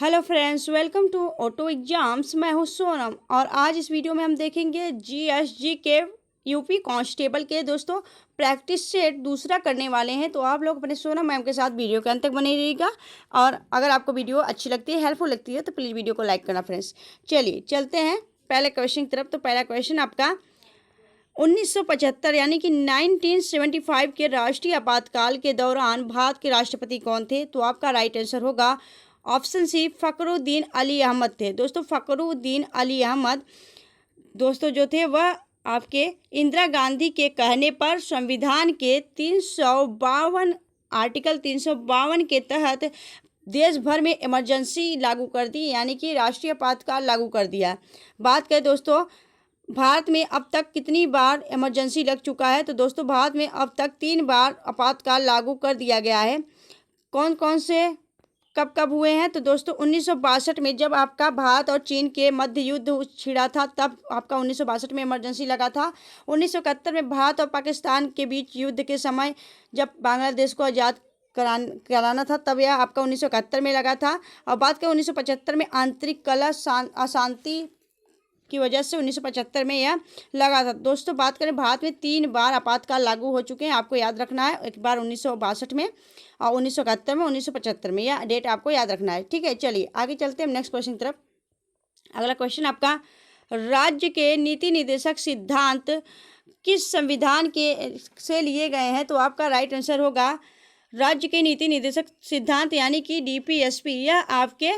Hello friends, welcome to auto exams. मैं हूं सोनम और आज इस वीडियो में हम देखेंगे जीएसजी के यूपी कांस्टेबल के दोस्तों प्रैक्टिस सेट दूसरा करने वाले हैं। तो आप लोग अपने सोनम मैम के साथ वीडियो के अंत तक बने रहिएगा और अगर आपको वीडियो अच्छी लगती है, हेल्पफुल लगती है तो प्लीज़ वीडियो को लाइक करना फ्रेंड्स। चलिए चलते हैं पहले क्वेश्चन की तरफ। तो पहला क्वेश्चन आपका 1975 यानी कि 1975 के राष्ट्रीय आपातकाल के दौरान भारत के राष्ट्रपति कौन थे? तो आपका राइट आंसर होगा ऑप्शन सी, फ़खरुद्दीन अली अहमद थे। दोस्तों फ़खरुद्दीन अली अहमद दोस्तों जो थे वह आपके इंदिरा गांधी के कहने पर संविधान के 352 आर्टिकल 352 के तहत देश भर में इमरजेंसी लागू कर दी, यानी कि राष्ट्रीय आपातकाल लागू कर दिया। बात करें दोस्तों भारत में अब तक कितनी बार इमरजेंसी लग चुका है? तो दोस्तों भारत में अब तक 3 बार आपातकाल लागू कर दिया गया है। कौन कौन से कब कब हुए हैं? तो दोस्तों 1962 में जब आपका भारत और चीन के मध्य युद्ध छिड़ा था, तब आपका 1962 में इमरजेंसी लगा था। 1971 में भारत और पाकिस्तान के बीच युद्ध के समय जब बांग्लादेश को आज़ाद कराना था, तब यह आपका 1971 में लगा था। और बात करें 1975 में आंतरिक कलह अशांति की वजह से 1975 में यह लगा था। दोस्तों बात करें भारत में 3 बार आपातकाल लागू हो चुके हैं, आपको याद रखना है। एक बार 1962 में और 1971 में, 1975 में, यह डेट आपको याद रखना है। ठीक है, चलिए आगे चलते हैं नेक्स्ट क्वेश्चन की तरफ। अगला क्वेश्चन आपका राज्य के नीति निर्देशक सिद्धांत किस संविधान के से लिए गए हैं? तो आपका राइट आंसर होगा राज्य के नीति निर्देशक सिद्धांत यानी कि डीपीएसपी। यह आपके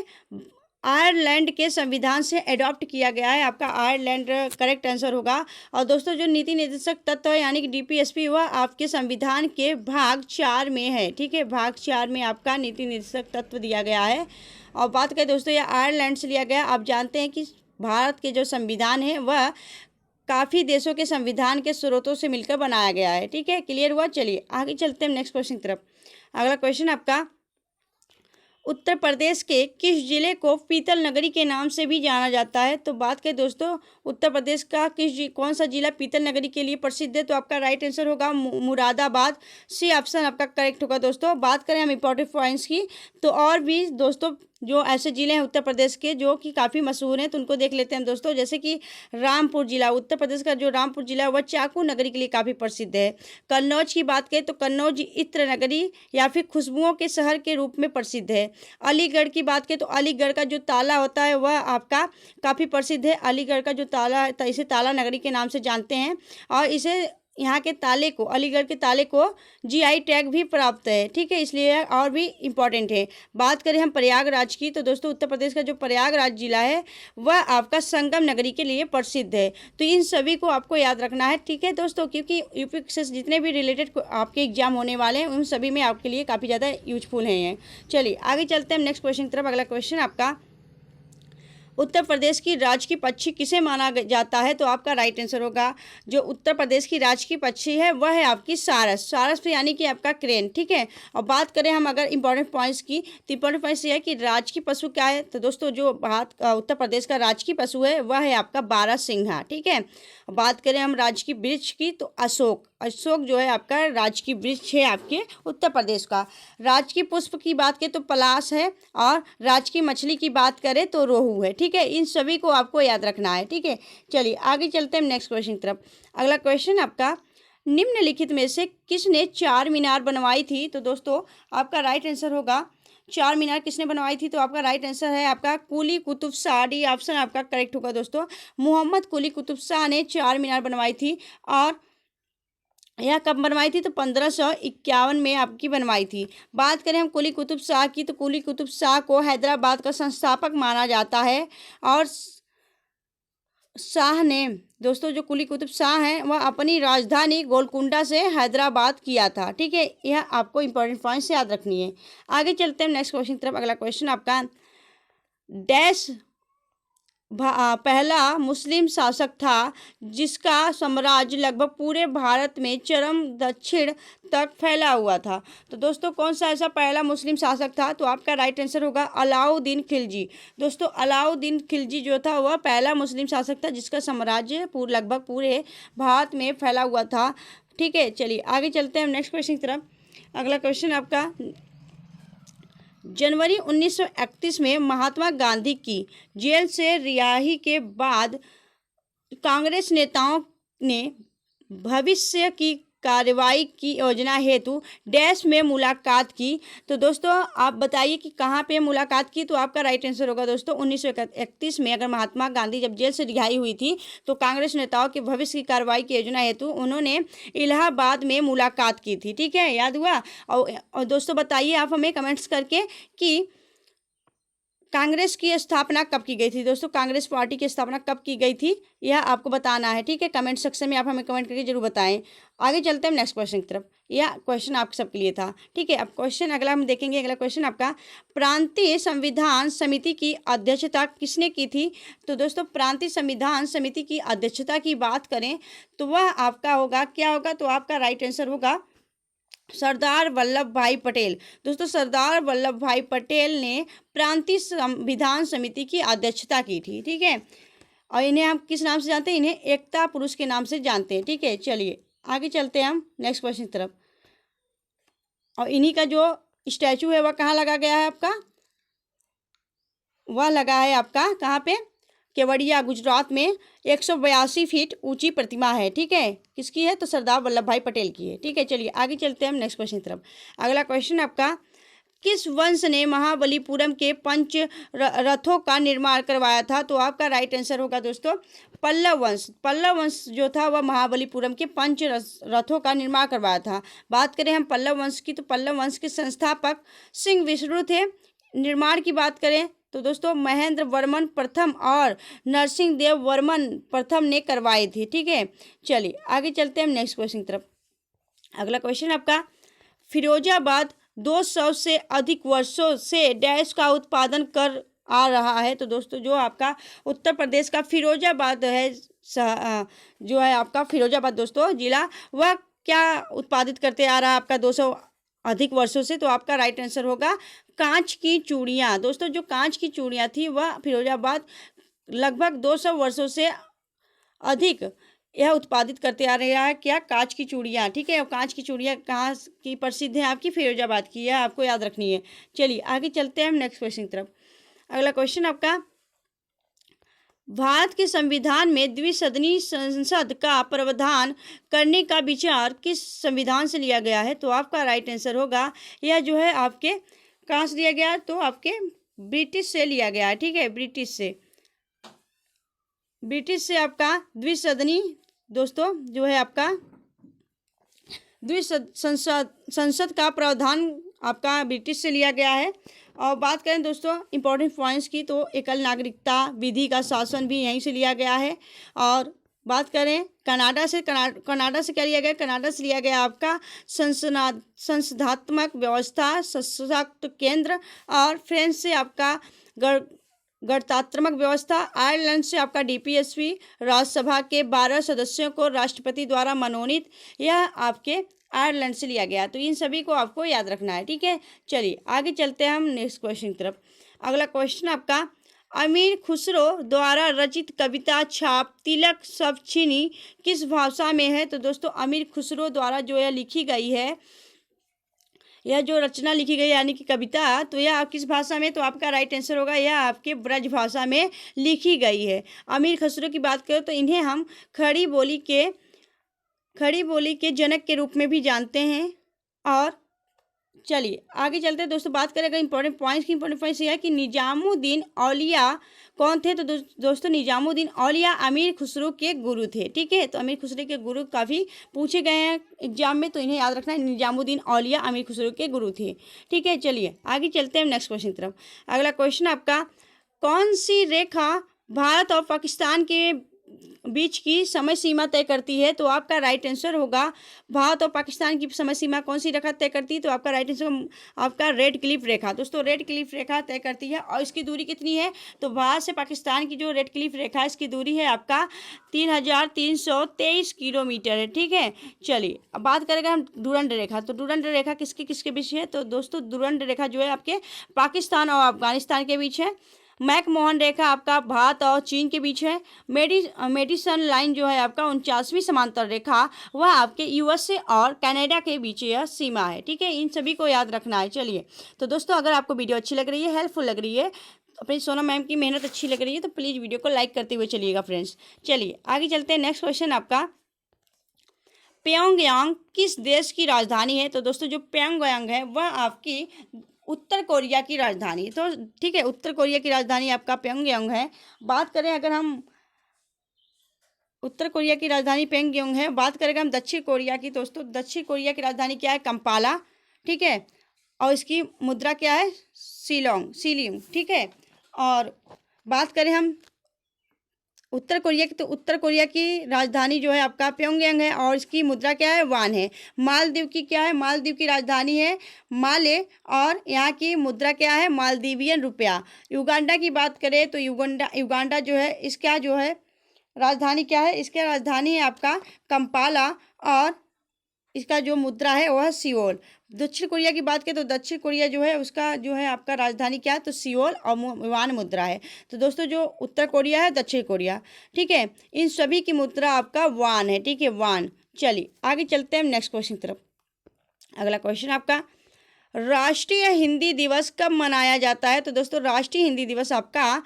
आयरलैंड के संविधान से अडॉप्ट किया गया है। आपका आयरलैंड करेक्ट आंसर होगा। और दोस्तों जो नीति निर्देशक तत्व है यानी कि डीपीएसपी वह आपके संविधान के भाग 4 में है। ठीक है, भाग 4 में आपका नीति निर्देशक तत्व दिया गया है। और बात करें दोस्तों यह आयरलैंड से लिया गया। आप जानते हैं कि भारत के जो संविधान है वह काफ़ी देशों के संविधान के स्रोतों से मिलकर बनाया गया है। ठीक है, क्लियर हुआ। चलिए आगे चलते हैं नेक्स्ट क्वेश्चन की तरफ। अगला क्वेश्चन आपका उत्तर प्रदेश के किस जिले को पीतल नगरी के नाम से भी जाना जाता है? तो बात करें दोस्तों उत्तर प्रदेश का कौन सा जिला पीतल नगरी के लिए प्रसिद्ध है? तो आपका राइट आंसर होगा मुरादाबाद। सी ऑप्शन आपका करेक्ट होगा। दोस्तों बात करें हम इंपॉर्टेंट पॉइंट्स की, तो और भी दोस्तों जो ऐसे ज़िले हैं उत्तर प्रदेश के जो कि काफ़ी मशहूर हैं, तो उनको देख लेते हैं दोस्तों। जैसे कि रामपुर जिला, उत्तर प्रदेश का जो रामपुर जिला है वह चाकू नगरी के लिए काफ़ी प्रसिद्ध है। कन्नौज की बात करें तो कन्नौज इत्र नगरी या फिर खुशबुओं के शहर के रूप में प्रसिद्ध है। अलीगढ़ की बात करें तो अलीगढ़ का जो ताला होता है वह आपका काफ़ी प्रसिद्ध है। अलीगढ़ का जो ताला, इसे ताला नगरी के नाम से जानते हैं और इसे यहाँ के ताले को, अलीगढ़ के ताले को जीआई टैग भी प्राप्त है। ठीक है, इसलिए और भी इम्पॉर्टेंट है। बात करें हम प्रयागराज की, तो दोस्तों उत्तर प्रदेश का जो प्रयागराज जिला है वह आपका संगम नगरी के लिए प्रसिद्ध है। तो इन सभी को आपको याद रखना है। ठीक है दोस्तों, क्योंकि यूपी से जितने भी रिलेटेड आपके एग्जाम होने वाले हैं उन सभी में आपके लिए काफ़ी ज़्यादा यूजफुल हैं। चलिए आगे चलते हैं नेक्स्ट क्वेश्चन की तरफ। अगला क्वेश्चन आपका उत्तर प्रदेश की राजकीय पक्षी किसे माना जाता है? तो आपका राइट आंसर होगा जो उत्तर प्रदेश की राजकीय पक्षी है वह है आपकी सारस। सारस यानी कि आपका क्रेन। ठीक है, और बात करें हम अगर इंपॉर्टेंट पॉइंट्स की, तो इंपॉर्टेंट पॉइंट्स ये है कि राजकीय पशु क्या है? तो दोस्तों जो उत्तर प्रदेश का राजकीय पशु है वह है आपका बारहसिंघा। ठीक है, बात करें हम राजकीय वृक्ष की तो अशोक जो है आपका राजकीय वृक्ष है आपके उत्तर प्रदेश का। राजकीय पुष्प की बात करें तो पलाश है और राजकीय मछली की बात करें तो रोहू है। ठीक है, इन सभी को आपको याद रखना है। ठीक है, चलिए आगे चलते हैं नेक्स्ट क्वेश्चन की तरफ। अगला क्वेश्चन आपका निम्नलिखित में से किसने 4 मीनार बनवाई थी? तो दोस्तों आपका राइट आंसर होगा 4 मीनार किसने बनवाई थी? तो आपका राइट आंसर है आपका कुली कुतुब शाह। डी ऑप्शन आपका करेक्ट होगा। दोस्तों मोहम्मद कुली कुतुब शाह ने 4 मीनार बनवाई थी और यह कब बनवाई थी? तो 1551 में आपकी बनवाई थी। बात करें हम कुली कुतुब शाह की, तो कुली कुतुब शाह को हैदराबाद का संस्थापक माना जाता है और शाह ने दोस्तों जो कुली कुतुब शाह हैं वह अपनी राजधानी गोलकुंडा से हैदराबाद किया था। ठीक है, यह आपको इंपॉर्टेंट पॉइंट्स याद रखनी है। आगे चलते हैं नेक्स्ट क्वेश्चन की तरफ। अगला क्वेश्चन आपका डैश पहला मुस्लिम शासक था जिसका साम्राज्य लगभग पूरे भारत में चरम दक्षिण तक फैला हुआ था? तो दोस्तों कौन सा ऐसा पहला मुस्लिम शासक था? तो आपका राइट आंसर होगा अलाउद्दीन खिलजी। दोस्तों अलाउद्दीन खिलजी जो था वह पहला मुस्लिम शासक था जिसका साम्राज्य लगभग पूरे भारत में फैला हुआ था। ठीक है, चलिए आगे चलते हैं हम नेक्स्ट क्वेश्चन की तरफ। अगला क्वेश्चन आपका जनवरी 1931 में महात्मा गांधी की जेल से रिहाई के बाद कांग्रेस नेताओं ने भविष्य की कार्रवाई की योजना हेतु डैश में मुलाकात की। तो दोस्तों आप बताइए कि कहाँ पे मुलाकात की, तो आपका राइट आंसर होगा दोस्तों 1931 में। अगर महात्मा गांधी जब जेल से रिहाई हुई थी तो कांग्रेस नेताओं के भविष्य की कार्रवाई की योजना हेतु उन्होंने इलाहाबाद में मुलाकात की थी। ठीक है, याद हुआ। और दोस्तों बताइए आप हमें कमेंट्स करके कि कांग्रेस की स्थापना कब की गई थी। दोस्तों कांग्रेस पार्टी की स्थापना कब की गई थी यह आपको बताना है। ठीक है, कमेंट सेक्शन में आप हमें कमेंट करके जरूर बताएं। आगे चलते हैं नेक्स्ट क्वेश्चन की तरफ। यह क्वेश्चन आप सबके लिए था। ठीक है, अब क्वेश्चन अगला हम देखेंगे। अगला क्वेश्चन आपका, प्रांतीय संविधान समिति की अध्यक्षता किसने की थी। तो दोस्तों प्रांतीय संविधान समिति की अध्यक्षता की बात करें तो वह आपका होगा, क्या होगा, तो आपका राइट आंसर होगा सरदार वल्लभ भाई पटेल। दोस्तों सरदार वल्लभ भाई पटेल ने प्रांतीय संविधान समिति की अध्यक्षता की थी। ठीक है, और इन्हें हम किस नाम से जानते हैं, इन्हें एकता पुरुष के नाम से जानते हैं। ठीक है, चलिए आगे चलते हैं हम नेक्स्ट क्वेश्चन की तरफ। और इन्हीं का जो स्टैचू है वह कहाँ लगा गया है आपका, वह लगा है आपका कहाँ पे, केवड़िया गुजरात में 182 फीट ऊंची प्रतिमा है। ठीक है, किसकी है, तो सरदार वल्लभ भाई पटेल की है। ठीक है, चलिए आगे चलते हैं हम नेक्स्ट क्वेश्चन की तरफ। अगला क्वेश्चन आपका, किस वंश ने महाबलीपुरम के पंच रथों का निर्माण करवाया था। तो आपका राइट आंसर होगा दोस्तों पल्लव वंश। पल्लव वंश जो था वह महाबलीपुरम के पंच रथों का निर्माण करवाया था। बात करें हम पल्लव वंश की, तो पल्लव वंश के संस्थापक सिंह विष्णु थे। निर्माण की बात करें तो दोस्तों महेंद्र वर्मन प्रथम और नरसिंह देव वर्मन प्रथम ने करवाई थी। ठीक है, चलिए आगे चलते हैं हम नेक्स्ट क्वेश्चन की तरफ। अगला क्वेश्चन आपका, फिरोजाबाद 200 से अधिक वर्षों से डैश का उत्पादन कर आ रहा है। तो दोस्तों जो आपका उत्तर प्रदेश का फिरोजाबाद है, जो है आपका फिरोजाबाद दोस्तों जिला, वह क्या उत्पादित करते आ रहा है आपका 200 अधिक वर्षों से। तो आपका राइट आंसर होगा कांच की चूड़ियाँ। दोस्तों जो कांच की चूड़ियाँ थी वह फिरोजाबाद लगभग 200 वर्षों से अधिक यह उत्पादित करते आ रहा है, क्या, कांच की चूड़ियाँ। ठीक है, और कांच की चूड़ियाँ कहाँ की प्रसिद्ध है, आपकी फिरोजाबाद की, यह आपको याद रखनी है। चलिए आगे चलते हैं हम नेक्स्ट क्वेश्चन की तरफ। अगला क्वेश्चन आपका, भारत के संविधान में द्विसदनी संसद का प्रावधान करने का विचार किस संविधान से लिया गया है। तो आपका राइट आंसर होगा, यह जो है आपके कहाँ से लिया गया, तो आपके ब्रिटिश से लिया गया है। ठीक है, ब्रिटिश से आपका द्विसदनी दोस्तों जो है आपका संसद का प्रावधान आपका ब्रिटिश से लिया गया है। और बात करें दोस्तों इंपॉर्टेंट पॉइंट्स की, तो एकल नागरिकता विधि का शासन भी यहीं से लिया गया है। और बात करें कनाडा से क्या लिया गया, कनाडा से लिया गया आपका संसदात्मक व्यवस्था सशक्त केंद्र। और फ्रांस से आपका गणतंत्रात्मक व्यवस्था। आयरलैंड से आपका DPSP, राज्यसभा के 12 सदस्यों को राष्ट्रपति द्वारा मनोनीत, यह आपके आयरलैंड से लिया गया। तो इन सभी को आपको याद रखना है। ठीक है, चलिए आगे चलते हैं हम नेक्स्ट क्वेश्चन की तरफ। अगला क्वेश्चन आपका, अमीर खुसरो द्वारा रचित कविता छाप तिलक सपछिनी किस भाषा में है। तो दोस्तों अमीर खुसरो द्वारा जो यह लिखी गई है, यह जो रचना लिखी गई यानी कि कविता, तो यह किस भाषा में, तो आपका राइट आंसर होगा यह आपके ब्रज भाषा में लिखी गई है। अमीर खुसरो की बात करें तो इन्हें हम खड़ी बोली के जनक के रूप में भी जानते हैं। और चलिए आगे चलते हैं दोस्तों। बात करें अगर इंपॉर्टेंट पॉइंट्स ये है कि निजामुद्दीन औलिया कौन थे। तो दोस्तों निजामुद्दीन औलिया अमीर खुसरो के गुरु थे। ठीक है, तो अमीर खुसरो के गुरु काफ़ी पूछे गए हैं एग्जाम में, तो इन्हें याद रखना है, निजामुद्दीन औलिया अमीर खुसरो के गुरु थे। ठीक है, चलिए आगे चलते हैं नेक्स्ट क्वेश्चन की तरफ। अगला क्वेश्चन आपका, कौन सी रेखा भारत और पाकिस्तान के बीच की समय सीमा तय करती है। तो आपका राइट आंसर होगा भारत और पाकिस्तान की समय सीमा कौन सी रेखा तय करती है। तो आपका राइट आंसर आपका रेड क्लिफ रेखा। दोस्तों रेड क्लिफ रेखा तय करती है। और इसकी दूरी कितनी है, तो भारत से पाकिस्तान की जो रेड क्लिफ रेखा है इसकी दूरी है आपका 3323 किलोमीटर है। ठीक है, चलिए अब बात करेंगे हम डुरंड रेखा। तो डुरंड रेखा किसके बीच है। तो दोस्तों डुरंड रेखा जो है आपके पाकिस्तान और अफगानिस्तान के बीच है। मैकमोहन रेखा आपका भारत और चीन के बीच है। मेडिसन लाइन जो है आपका 49वीं समांतर रेखा, वह आपके यूएसए और कनाडा के बीच यह सीमा है। ठीक है, इन सभी को याद रखना है। चलिए, तो दोस्तों अगर आपको वीडियो अच्छी लग रही है, हेल्पफुल लग रही है, अपनी सोनम मैम की मेहनत अच्छी लग रही है, तो प्लीज़ वीडियो को लाइक करते हुए चलिएगा फ्रेंड्स। चलिए आगे चलते हैं। नेक्स्ट क्वेश्चन आपका, प्योंगयांग किस देश की राजधानी है? तो दोस्तों जो प्योंगयांग है वह आपकी उत्तर कोरिया की राजधानी है। तो ठीक है, उत्तर कोरिया की राजधानी आपका प्योंगयांग है। बात करें अगर हम उत्तर कोरिया की राजधानी प्योंगयांग है, बात करेंगे हम दक्षिण कोरिया की, दोस्तों दक्षिण कोरिया की राजधानी क्या है? कंपाला। ठीक है, और इसकी मुद्रा क्या है? सिलिंग। ठीक है, और बात करें हम उत्तर कोरिया की, तो उत्तर कोरिया की राजधानी जो है आपका प्योंगयांग है और इसकी मुद्रा क्या है? वान है। मालदीव की क्या है? मालदीव की राजधानी है माले और यहाँ की मुद्रा क्या है? मालदीवियन रुपया। युगांडा की बात करें तो युगांडा जो है इसका जो है राजधानी क्या है? इसका राजधानी है आपका कंपाला और इसका जो मुद्रा है वह सियोल। दक्षिण कोरिया की बात करें तो दक्षिण कोरिया जो है उसका जो है आपका राजधानी क्या है? तो सियोल और वान मुद्रा है। तो दोस्तों जो उत्तर कोरिया है, दक्षिण कोरिया, ठीक है, इन सभी की मुद्रा आपका वान है। ठीक है, वान। चलिए आगे चलते हैं नेक्स्ट क्वेश्चन की तरफ। अगला क्वेश्चन आपका, राष्ट्रीय हिंदी दिवस कब मनाया जाता है? तो दोस्तों राष्ट्रीय हिंदी दिवस आपका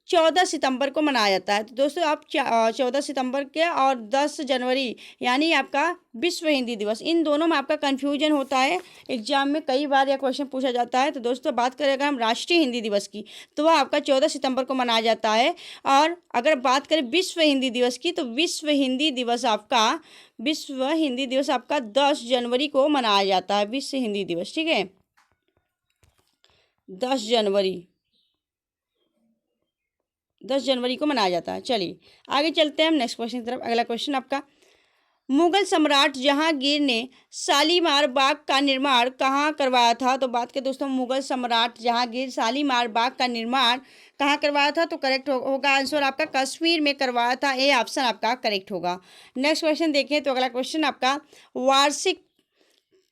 14 सितंबर को मनाया जाता है। तो दोस्तों आप 14 सितंबर के और 10 जनवरी यानी आपका विश्व हिंदी दिवस, इन दोनों में आपका कन्फ्यूजन होता है। एग्जाम में कई बार यह क्वेश्चन पूछा जाता है। तो दोस्तों बात करें अगर हम राष्ट्रीय हिंदी दिवस की, तो वह आपका 14 सितंबर को मनाया जाता है। और अगर बात करें विश्व हिंदी दिवस की, तो विश्व हिंदी दिवस आपका 10 जनवरी को मनाया जाता है। विश्व हिंदी दिवस, ठीक है, 10 जनवरी को मनाया जाता है। चलिए आगे चलते हैं हम नेक्स्ट क्वेश्चन की तरफ। अगला क्वेश्चन आपका, मुगल सम्राट जहांगीर ने शालीमार बाग का निर्माण कहाँ करवाया था? तो बात करें दोस्तों मुगल सम्राट जहांगीर शालीमार बाग का निर्माण कहाँ करवाया था? तो करेक्ट होगा आंसर आपका कश्मीर में करवाया था। ये ऑप्शन आपका करेक्ट होगा। नेक्स्ट क्वेश्चन देखें तो अगला क्वेश्चन आपका, वार्षिक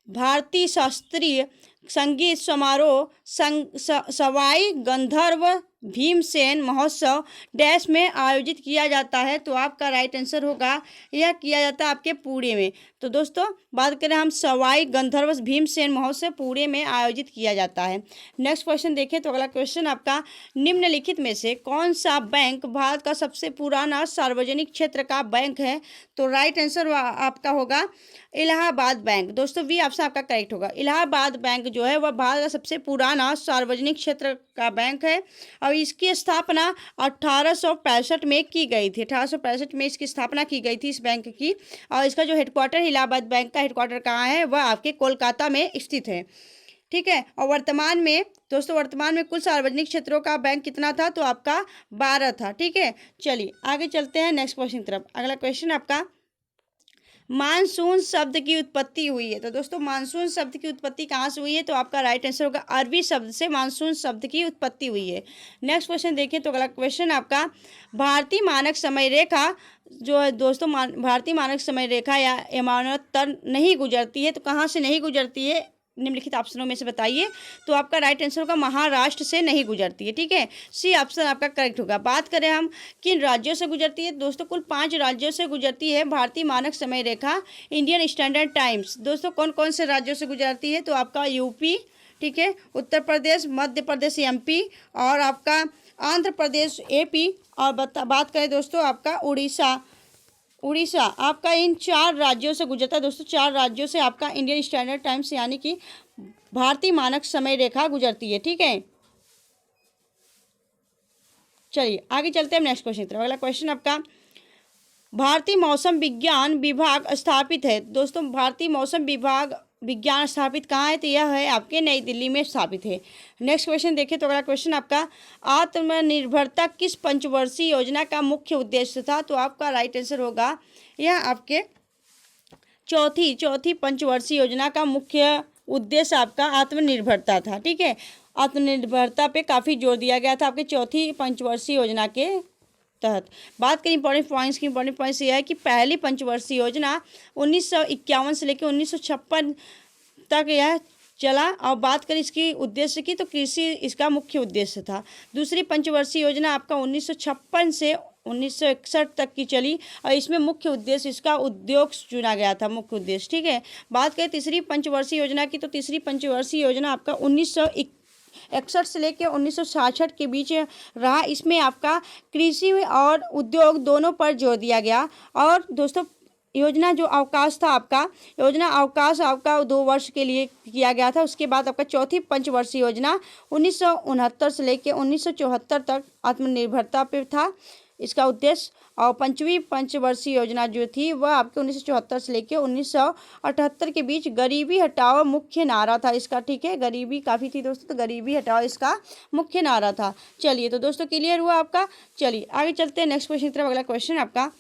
भारतीय शास्त्रीय संगीत समारोह सवाई गंधर्व भीमसेन महोत्सव डैश में आयोजित किया जाता है? तो आपका राइट आंसर होगा यह किया जाता है आपके पुणे में। तो दोस्तों बात करें हम सवाई गंधर्व भीमसेन महोत्सव पुणे में आयोजित किया जाता है। नेक्स्ट क्वेश्चन देखें तो अगला क्वेश्चन आपका, निम्नलिखित में से कौन सा बैंक भारत का सबसे पुराना सार्वजनिक क्षेत्र का बैंक है? तो राइट आंसर आपका होगा इलाहाबाद बैंक। दोस्तों बी ऑप्शन आपका करेक्ट होगा। इलाहाबाद बैंक जो है वह भारत का सबसे पुराना सार्वजनिक क्षेत्र का बैंक है और इसकी स्थापना 1865 में की गई थी। 1865 में इसकी स्थापना की गई थी इस बैंक की। और इसका जो हेडक्वार्टर इलाहाबाद बैंक का हेडक्वार्टर कहाँ है? वह आपके कोलकाता में स्थित है। ठीक है, और वर्तमान में कुल सार्वजनिक क्षेत्रों का बैंक कितना था? तो आपका 12 था। ठीक है, चलिए आगे चलते हैं नेक्स्ट क्वेश्चन की तरफ। अगला क्वेश्चन आपका, मानसून शब्द की उत्पत्ति हुई है। तो दोस्तों मानसून शब्द की उत्पत्ति कहाँ से हुई है? तो आपका राइट आंसर होगा अरबी शब्द से मानसून शब्द की उत्पत्ति हुई है। नेक्स्ट क्वेश्चन देखिए तो अगला क्वेश्चन आपका, भारतीय मानक समय रेखा जो है दोस्तों भारतीय मानक समय रेखा या एमानोत्तर नहीं गुजरती है। तो कहाँ से नहीं गुजरती है? निम्नलिखित ऑप्शनों में से बताइए। तो आपका राइट आंसर होगा महाराष्ट्र से नहीं गुजरती है। ठीक है, सी ऑप्शन आपका करेक्ट होगा। बात करें हम किन राज्यों से गुजरती है? दोस्तों कुल 5 राज्यों से गुजरती है भारतीय मानक समय रेखा इंडियन स्टैंडर्ड टाइम्स। दोस्तों कौन कौन से राज्यों से गुजरती है? तो आपका यूपी, ठीक है, उत्तर प्रदेश, मध्य प्रदेश एमपी और आपका आंध्र प्रदेश एपी और बात करें दोस्तों आपका उड़ीसा आपका इन 4 राज्यों से गुजरता है। दोस्तों 4 राज्यों से आपका इंडियन स्टैंडर्ड टाइम्स यानी कि भारतीय मानक समय रेखा गुजरती है। ठीक है, चलिए आगे चलते हैं नेक्स्ट क्वेश्चन तरफ। अगला क्वेश्चन आपका, भारतीय मौसम विज्ञान विभाग स्थापित है। दोस्तों भारतीय मौसम विज्ञान स्थापित कहाँ है? तो यह है आपके नई दिल्ली में स्थापित है। नेक्स्ट क्वेश्चन देखें तो अगला क्वेश्चन आपका, आत्मनिर्भरता किस पंचवर्षीय योजना का मुख्य उद्देश्य था? तो आपका राइट आंसर होगा यह आपके चौथी पंचवर्षीय योजना का मुख्य उद्देश्य आपका आत्मनिर्भरता था। ठीक है, आत्मनिर्भरता पे काफ़ी जोर दिया गया था आपके चौथी पंचवर्षीय योजना के तहत। बात करें इंपॉर्टेंट पॉइंट्स की, इंपॉर्टेंट पॉइंट्स यह है कि पहली पंचवर्षीय योजना 1951 से लेकर 1956 तक यह चला। और बात करें इसकी उद्देश्य की, तो कृषि इसका मुख्य उद्देश्य था। दूसरी पंचवर्षीय योजना आपका 1956 से 1961 तक की चली और इसमें मुख्य उद्देश्य इसका उद्योग चुना गया था, मुख्य उद्देश्य। ठीक है, बात करें तीसरी पंचवर्षीय योजना की, तो तीसरी पंचवर्षीय योजना आपका 1961 से लेकर 1966 के बीच रहा। इसमें आपका कृषि और उद्योग दोनों पर जोर दिया गया। और दोस्तों योजना जो अवकाश था आपका, योजना अवकाश आपका 2 वर्ष के लिए किया गया था। उसके बाद आपका चौथी पंचवर्षीय योजना 1969 से लेकर 1974 तक आत्मनिर्भरता पे था इसका उद्देश्य। और पंचवीं पंचवर्षीय योजना जो थी वह आपके 1974 से लेकर 1978 के बीच गरीबी हटाओ मुख्य नारा था इसका। ठीक है, गरीबी काफ़ी थी दोस्तों, तो गरीबी हटाओ इसका मुख्य नारा था। चलिए, तो दोस्तों क्लियर हुआ आपका। चलिए आगे चलते हैं नेक्स्ट क्वेश्चन की तरफ। अगला क्वेश्चन आपका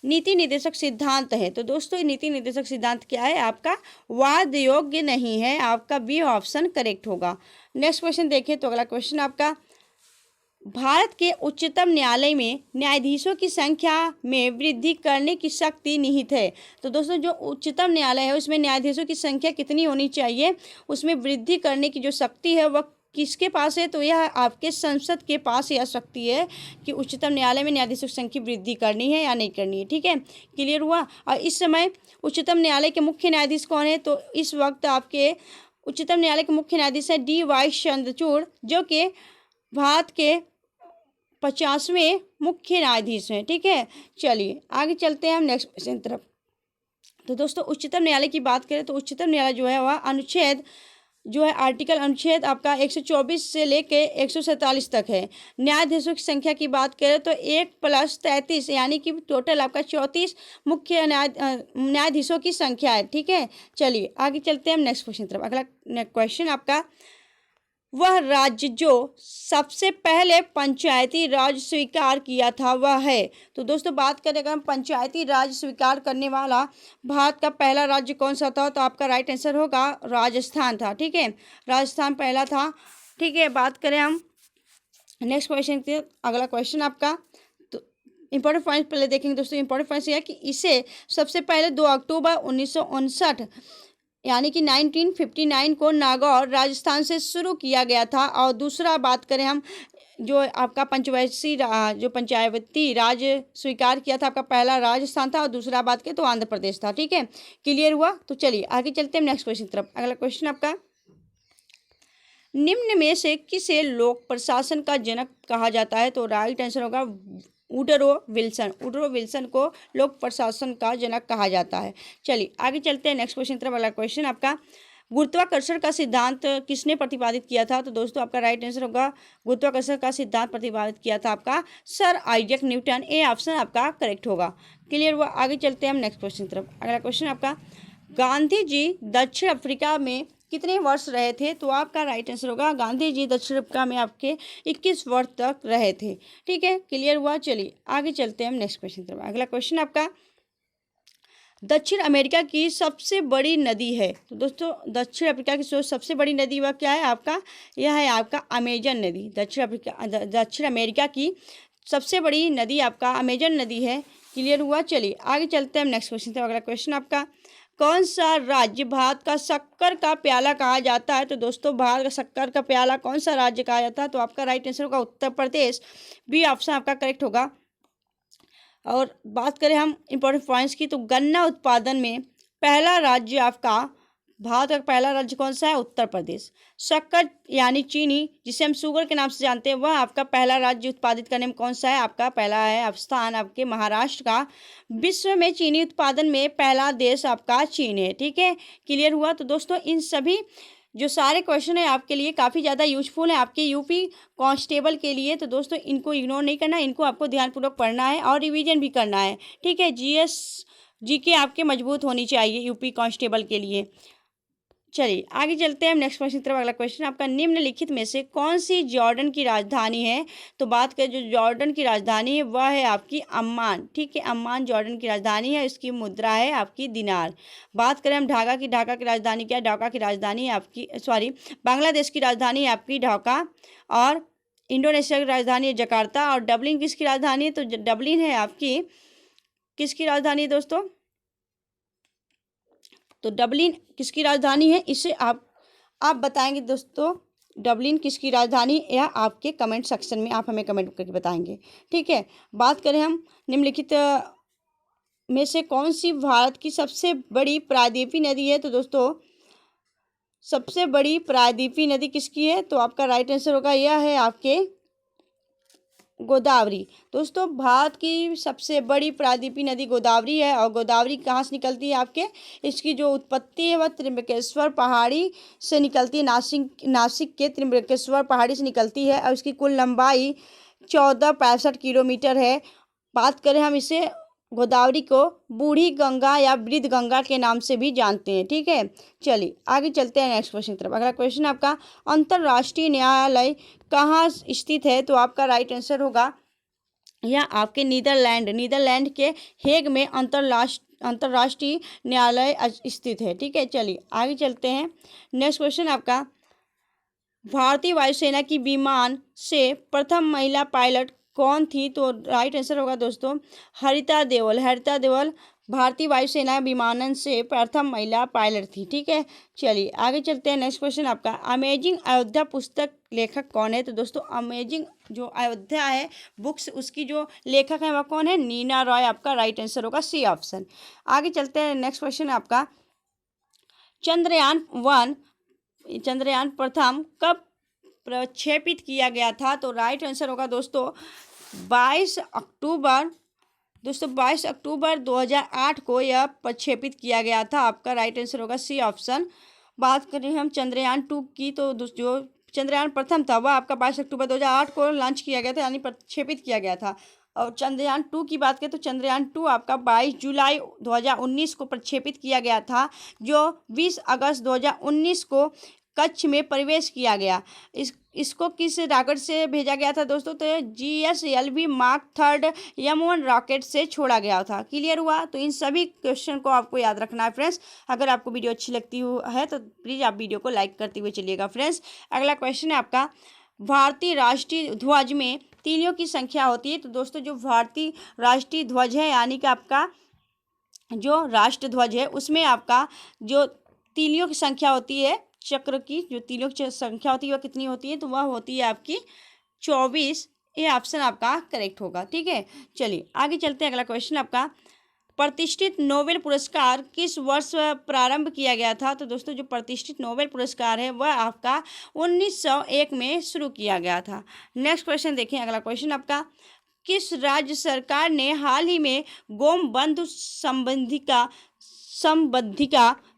नीति निर्देशक सिद्धांत है। तो दोस्तों ये नीति निर्देशक सिद्धांत क्या है आपका? वाद योग्य नहीं है, आपका बी ऑप्शन करेक्ट होगा। नेक्स्ट क्वेश्चन देखिए, तो अगला क्वेश्चन आपका भारत के उच्चतम न्यायालय में न्यायाधीशों की संख्या में वृद्धि करने की शक्ति निहित है। तो दोस्तों जो उच्चतम न्यायालय है उसमें न्यायाधीशों की संख्या कितनी होनी चाहिए, उसमें वृद्धि करने की जो शक्ति है वह किसके पास है? तो यह आपके संसद के पास यह शक्ति है कि उच्चतम न्यायालय में न्यायाधीशों की संख्या वृद्धि करनी है या नहीं करनी है। ठीक है, क्लियर हुआ। और इस समय उच्चतम न्यायालय के मुख्य न्यायाधीश कौन है? तो इस वक्त आपके उच्चतम न्यायालय के मुख्य न्यायाधीश है DY चंद्रचूड़, जो कि भारत के 50वें मुख्य न्यायाधीश हैं। ठीक है, चलिए आगे चलते हैं हम नेक्स्ट क्वेश्चन की तरफ। तो दोस्तों उच्चतम न्यायालय की बात करें तो उच्चतम न्यायालय जो है वह अनुच्छेद जो है आर्टिकल अनुच्छेद आपका 124 से लेके 147 तक है। न्यायाधीशों की संख्या की बात करें तो 1 + 33 यानी कि टोटल आपका 34 मुख्य न्यायाधीशों की संख्या है। ठीक है, चलिए आगे चलते हैं हम नेक्स्ट क्वेश्चन की तरफ। अगला क्वेश्चन आपका वह राज्य जो सबसे पहले पंचायती राज स्वीकार किया था वह है। तो दोस्तों बात करें अगर हम पंचायती राज स्वीकार करने वाला भारत का पहला राज्य कौन सा था, तो आपका राइट आंसर होगा राजस्थान था। ठीक है, राजस्थान पहला था। ठीक है, बात करें हम नेक्स्ट क्वेश्चन के, अगला क्वेश्चन आपका तो इंपॉर्टेंट पॉइंट पहले देखेंगे दोस्तों। इंपॉर्टेंट पॉइंट यह है कि इसे सबसे पहले 2 अक्टूबर 1959 यानी कि 1959 को नागौर राजस्थान से शुरू किया गया था। और दूसरा बात करें हम जो आपका पंचायती राज स्वीकार किया था, आपका पहला राजस्थान था और दूसरा बात करें तो आंध्र प्रदेश था। ठीक है, क्लियर हुआ। तो चलिए आगे चलते हैं नेक्स्ट क्वेश्चन की तरफ। अगला क्वेश्चन आपका निम्न में से किसे लोक प्रशासन का जनक कहा जाता है? तो राइट आंसर होगा वुडरो विल्सन। वुडरो विल्सन को लोक प्रशासन का जनक कहा जाता है। चलिए आगे चलते हैं नेक्स्ट क्वेश्चन की तरफ। अगला क्वेश्चन आपका गुरुत्वाकर्षण का सिद्धांत किसने प्रतिपादित किया था? तो दोस्तों आपका राइट आंसर होगा गुरुत्वाकर्षण का सिद्धांत प्रतिपादित किया था आपका sir Isaac Newton. A option आपका करेक्ट होगा। क्लियर हुआ। आगे चलते हैं हम नेक्स्ट क्वेश्चन की तरफ। अगला क्वेश्चन आपका गांधी जी दक्षिण अफ्रीका में कितने वर्ष रहे थे? तो आपका राइट आंसर होगा गांधी जी दक्षिण अफ्रीका में आपके 21 वर्ष तक रहे थे। ठीक है, क्लियर हुआ। चलिए आगे चलते हैं हम नेक्स्ट क्वेश्चन की तरफ। अगला क्वेश्चन आपका दक्षिण अमेरिका की सबसे बड़ी नदी है। तो दोस्तों दक्षिण अफ्रीका की सबसे बड़ी नदी वह क्या है आपका? यह है आपका अमेजन नदी। दक्षिण अमेरिका की सबसे बड़ी नदी आपका अमेजन नदी है। क्लियर हुआ। चलिए आगे चलते हैं हम नेक्स्ट क्वेश्चन की तरफ। अगला क्वेश्चन आपका कौन सा राज्य भारत का शक्कर का प्याला कहा जाता है? तो दोस्तों भारत का शक्कर का प्याला कौन सा राज्य कहा जाता है? तो आपका राइट आंसर होगा उत्तर प्रदेश। बी ऑप्शन आपका करेक्ट होगा। और बात करें हम इंपॉर्टेंट पॉइंट्स की, तो गन्ना उत्पादन में पहला राज्य आपका भारत का पहला राज्य कौन सा है? उत्तर प्रदेश। शक्कर यानी चीनी जिसे हम शुगर के नाम से जानते हैं वह आपका पहला राज्य उत्पादित करने में कौन सा है? आपका पहला है स्थान आपके महाराष्ट्र का। विश्व में चीनी उत्पादन में पहला देश आपका चीन है। ठीक है, क्लियर हुआ। तो दोस्तों इन सभी जो सारे क्वेश्चन है आपके लिए काफ़ी ज़्यादा यूजफुल है आपके यूपी कांस्टेबल के लिए। तो दोस्तों इनको इग्नोर नहीं करना, इनको आपको ध्यानपूर्वक पढ़ना है और रिवीजन भी करना है। ठीक है, जीके आपके मजबूत होनी चाहिए यूपी कांस्टेबल के लिए। चलिए आगे चलते हैं हम नेक्स्ट क्वेश्चन की तरफ। अगला क्वेश्चन आपका निम्नलिखित में से कौन सी जॉर्डन की राजधानी है? तो बात करें जो जॉर्डन की राजधानी है वह है आपकी अम्मान। ठीक है, अम्मान जॉर्डन की राजधानी है। इसकी मुद्रा है आपकी दिनार। बात करें हम ढाका की राजधानी क्या है? ढाका की राजधानी आपकी बांग्लादेश की राजधानी है आपकी ढाका। और इंडोनेशिया की राजधानी है जकार्ता। और डबलिन किसकी राजधानी है? तो डबलिन है आपकी किसकी राजधानी है दोस्तों? तो डबलिन किसकी राजधानी है, इसे आप बताएंगे दोस्तों। डबलिन किसकी राजधानी, यह आपके कमेंट सेक्शन में आप हमें कमेंट करके बताएंगे। ठीक है, बात करें हम निम्नलिखित में से कौन सी भारत की सबसे बड़ी प्रायद्वीपीय नदी है, तो दोस्तों सबसे बड़ी प्रायद्वीपीय नदी किसकी है, तो आपका राइट आंसर होगा यह है आपके गोदावरी। दोस्तों भारत की सबसे बड़ी प्रायद्वीपीय नदी गोदावरी है, और गोदावरी कहाँ से निकलती है आपके, इसकी जो उत्पत्ति है वह त्र्यंबकेश्वर पहाड़ी से निकलती है, नासिक के त्र्यंबकेश्वर पहाड़ी से निकलती है, और इसकी कुल लंबाई 1465 किलोमीटर है। बात करें हम इसे गोदावरी को बूढ़ी गंगा या वृद्ध गंगा के नाम से भी जानते हैं। ठीक है, चलिए आगे चलते हैं नेक्स्ट क्वेश्चन की तरफ। अगला क्वेश्चन आपका अंतर्राष्ट्रीय न्यायालय कहाँ स्थित है, तो आपका राइट आंसर होगा यह आपके नीदरलैंड के हेग में अंतर्राष्ट्रीय न्यायालय स्थित है। ठीक है, चलिए आगे चलते हैं। नेक्स्ट क्वेश्चन आपका भारतीय वायुसेना की विमान से प्रथम महिला पायलट कौन थी, तो राइट आंसर होगा दोस्तों हरिता देवल भारतीय वायुसेना विमानन से प्रथम महिला पायलट थी। ठीक है, चलिए आगे चलते हैं। नेक्स्ट क्वेश्चन आपका अमेजिंग अयोध्या पुस्तक लेखक कौन है, तो दोस्तों अमेजिंग जो अयोध्या है बुक्स, उसकी जो लेखक है वह कौन है, नीना रॉय। आपका राइट आंसर होगा सी ऑप्शन। आगे चलते हैं। नेक्स्ट क्वेश्चन आपका चंद्रयान प्रथम कब प्रक्षेपित किया गया था, तो राइट आंसर होगा दोस्तों 22 अक्टूबर 2008 को यह प्रक्षेपित किया गया था। आपका राइट आंसर होगा सी ऑप्शन। बात करें हम चंद्रयान 2 की, तो जो चंद्रयान प्रथम था वह आपका 22 अक्टूबर 2008 को लॉन्च किया गया था, यानी प्रक्षेपित किया गया था। और चंद्रयान 2 की बात करें तो चंद्रयान 2 आपका 22 जुलाई 2019 को प्रक्षेपित किया गया था, जो 20 अगस्त 2019 को कच्छ में प्रवेश किया गया। इसको किस रॉकेट से भेजा गया था दोस्तों, तो GSLV मार्क 3 M1 रॉकेट से छोड़ा गया था। क्लियर हुआ, तो इन सभी क्वेश्चन को आपको याद रखना है फ्रेंड्स। अगर आपको वीडियो अच्छी लगती है तो प्लीज़ आप वीडियो को लाइक करते हुए चलिएगा फ्रेंड्स। अगला क्वेश्चन है आपका भारतीय राष्ट्रीय ध्वज में तीलियों की संख्या होती है, तो दोस्तों जो भारतीय राष्ट्रीय ध्वज है यानी कि आपका जो राष्ट्र ध्वज है उसमें आपका जो तीलियों की संख्या होती है, चक्र की जो तीलियों की संख्या होती है वह कितनी होती है, तो वह होती है आपकी 24। ये ऑप्शन आपका करेक्ट होगा। ठीक है, चलिए आगे चलते हैं। अगला क्वेश्चन आपका प्रतिष्ठित नोबेल पुरस्कार किस वर्ष प्रारंभ किया गया था, तो दोस्तों जो प्रतिष्ठित नोबेल पुरस्कार है वह आपका 1901 में शुरू किया गया था। नेक्स्ट क्वेश्चन देखें। अगला क्वेश्चन आपका किस राज्य सरकार ने हाल ही में गोमबंधु संबंधिका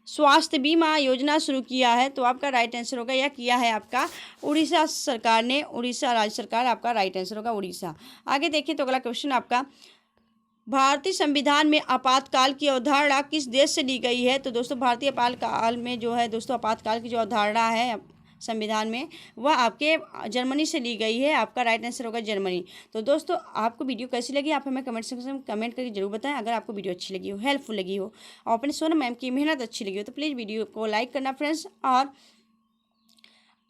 स्वास्थ्य बीमा योजना शुरू किया है, तो आपका राइट आंसर होगा यह किया है आपका उड़ीसा सरकार ने, उड़ीसा राज्य सरकार। आपका राइट आंसर होगा उड़ीसा। आगे देखिए तो अगला क्वेश्चन आपका भारतीय संविधान में आपातकाल की अवधारणा किस देश से ली गई है, तो दोस्तों भारतीय आपातकाल में जो है दोस्तों आपातकाल की जो अवधारणा है संविधान में वह आपके जर्मनी से ली गई है। आपका राइट आंसर होगा जर्मनी। तो दोस्तों आपको वीडियो कैसी लगी आप हमें कमेंट सेक्शन में कमेंट करके जरूर बताएं। अगर आपको वीडियो अच्छी लगी हो, हेल्पफुल लगी हो और अपने सोनम मैम की मेहनत अच्छी लगी हो तो प्लीज़ वीडियो को लाइक करना फ्रेंड्स। और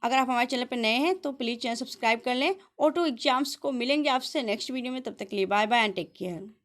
अगर आप हमारे चैनल पर नए हैं तो प्लीज़ चैनल सब्सक्राइब कर लें। ऑटो एग्जाम्स को मिलेंगे आपसे नेक्स्ट वीडियो में, तब तक के लिए bye bye and take care.